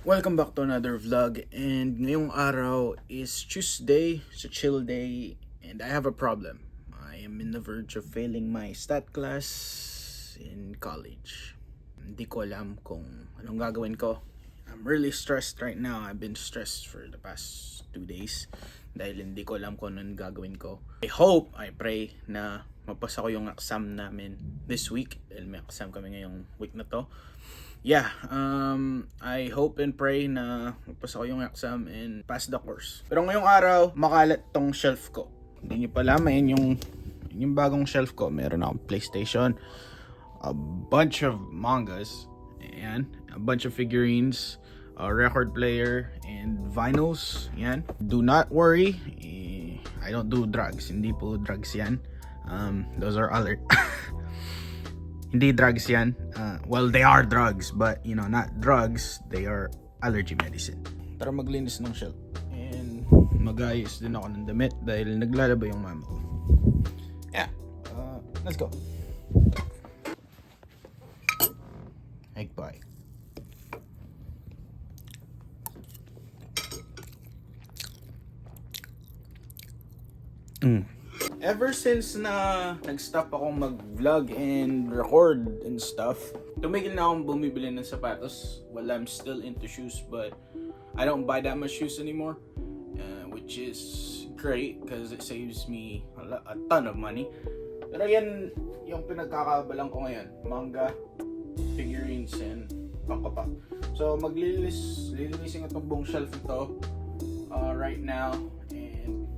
Welcome back to another vlog, and ngayong araw is Tuesday, it's a chill day, and I have a problem. I am in the verge of failing my stat class in college. Hindi ko alam kung anong gagawin ko. I'm really stressed right now. I've been stressed for the past 2 days dahil hindi ko alam kung anong gagawin ko. I pray na mapasa ko yung exam namin this week dahil may exam kami ngayong week na to. I hope and pray na magpasa ko yung exam and pass the course. Pero ngayong araw, makalat tong shelf ko. Hindi nyo pa alam, yung bagong shelf ko. Meron akong PlayStation, a bunch of mangas, and a bunch of figurines, a record player, and vinyls. Yan. Do not worry, I don't do drugs. Hindi po drugs yan. Those are other... Hindi drugs yan. Well, they are drugs, but not drugs. They are allergy medicine. Tara maglinis ng shelf. And mag-ayos din ako ng damit dahil naglalaba yung mama ko. Yeah. Let's go. Egg pie. Ever since na nag-stop akong mag-vlog and record and stuff, tumigil na akong bumibili ng sapatos. Well, I'm still into shoes, but I don't buy that much shoes anymore, which is great because it saves me a ton of money. Pero yan yung pinagkakabalan ko ngayon, manga, figurines, and pangkapa. So lilinisin ko itong buong shelf ito right now, and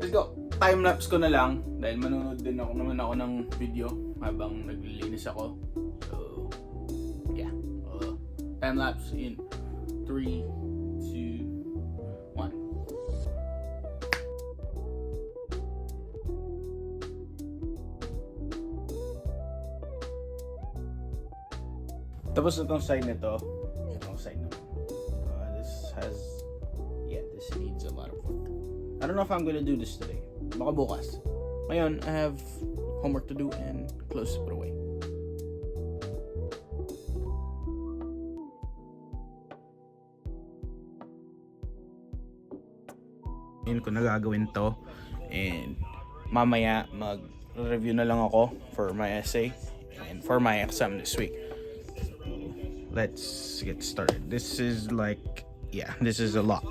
let's go. Time-lapse ko na lang dahil manonood din ako ng video habang naglilinis ako. So, yeah. Time-lapse in 3, 2, 1. Tapos itong side nito. Itong side nito. This needs a lot of work. I don't know if I'm gonna do this today. Baka bukas. Ngayon, I have homework to do and clothes to put away. Yun ko na gagawin to. And mamaya mag-review na lang ako for my essay and for my exam this week. Let's get started. This is a lot.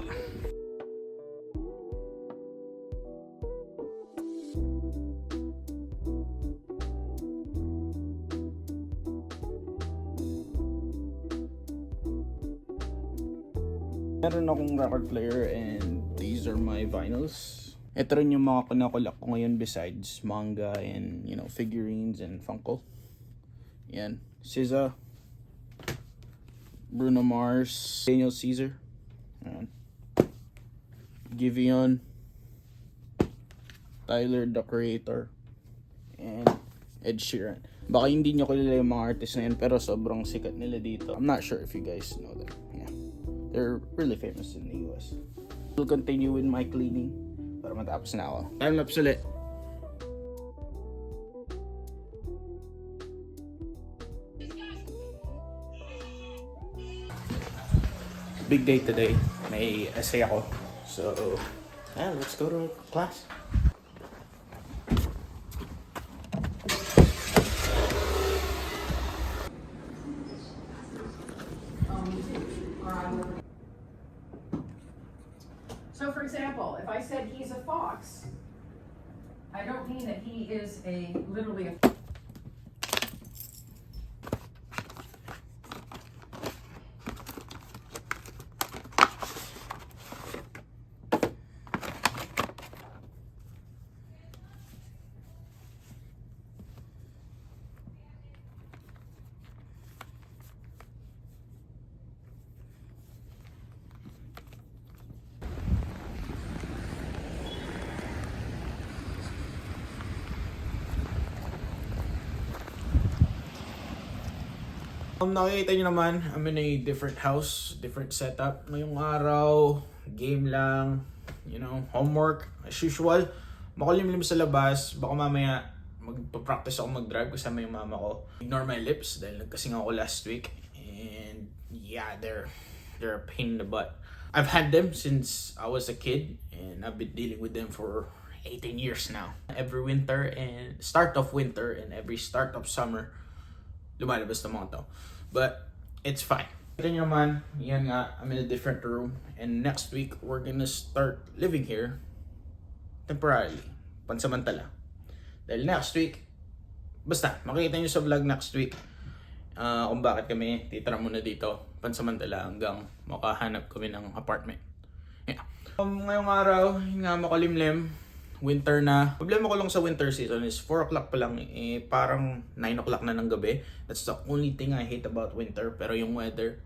Meron akong record player and these are my vinyls. Ito rin yung mga kinakulak ko ngayon besides manga and figurines and Funko. Yan. SZA, Bruno Mars, Daniel Caesar, Giveon, Tyler the Creator, and Ed Sheeran. Baka hindi nyo kilala yung mga artist na yun pero sobrang sikat nila dito. I'm not sure if you guys know them. Yeah. They're really famous in the US. We'll continue with my cleaning para matapos na ako. Time-lapse ulit. Big day today. May essay ako. So, let's go to class. So for example, if I said he's a fox, I don't mean that he is literally a Nakikita nyo naman, I'm in a different house, different setup. Ngayong araw, game lang, homework, as usual. Makulimlim sa labas, baka mamaya magpa-practice ako mag-drive kasama yung mama ko. Ignore my lips dahil nagkasing ako last week. yeah, they're a pain in the butt. I've had them since I was a kid, and I've been dealing with them for 18 years now. Every winter and start of winter and every start of summer, lumalabas na mga to. But it's fine. Ito nyo naman, yan nga, I'm in a different room, and next week we're gonna start living here temporarily, pansamantala. Dahil next week, basta makikita nyo sa vlog next week kung bakit kami titira muna dito pansamantala hanggang makahanap kami ng apartment. Yeah. Ngayong araw, yun nga, makulimlim, winter na. Problema ko lang sa winter season is 4 o'clock pa lang, parang 9 o'clock na ng gabi. That's the only thing I hate about winter. Pero yung weather,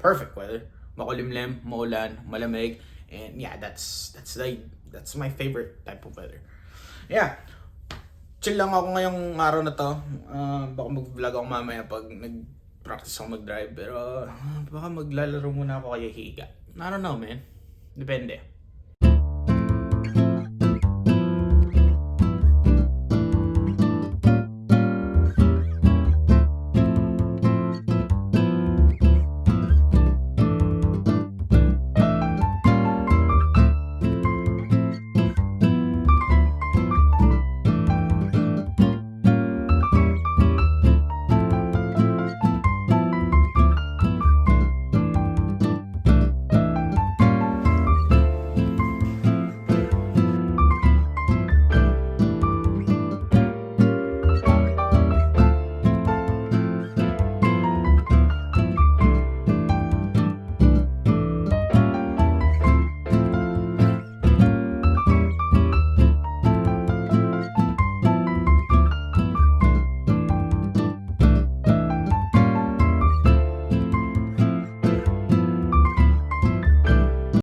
perfect weather. Makulimlim, maulan, malamig, and yeah, that's my favorite type of weather. Yeah. Chill lang ako ngayong araw na to. Baka mag-vlog ako mamaya pag nag-practice ako mag-drive. Pero baka maglalaro muna ako kaya higa. I don't know, man. Depende.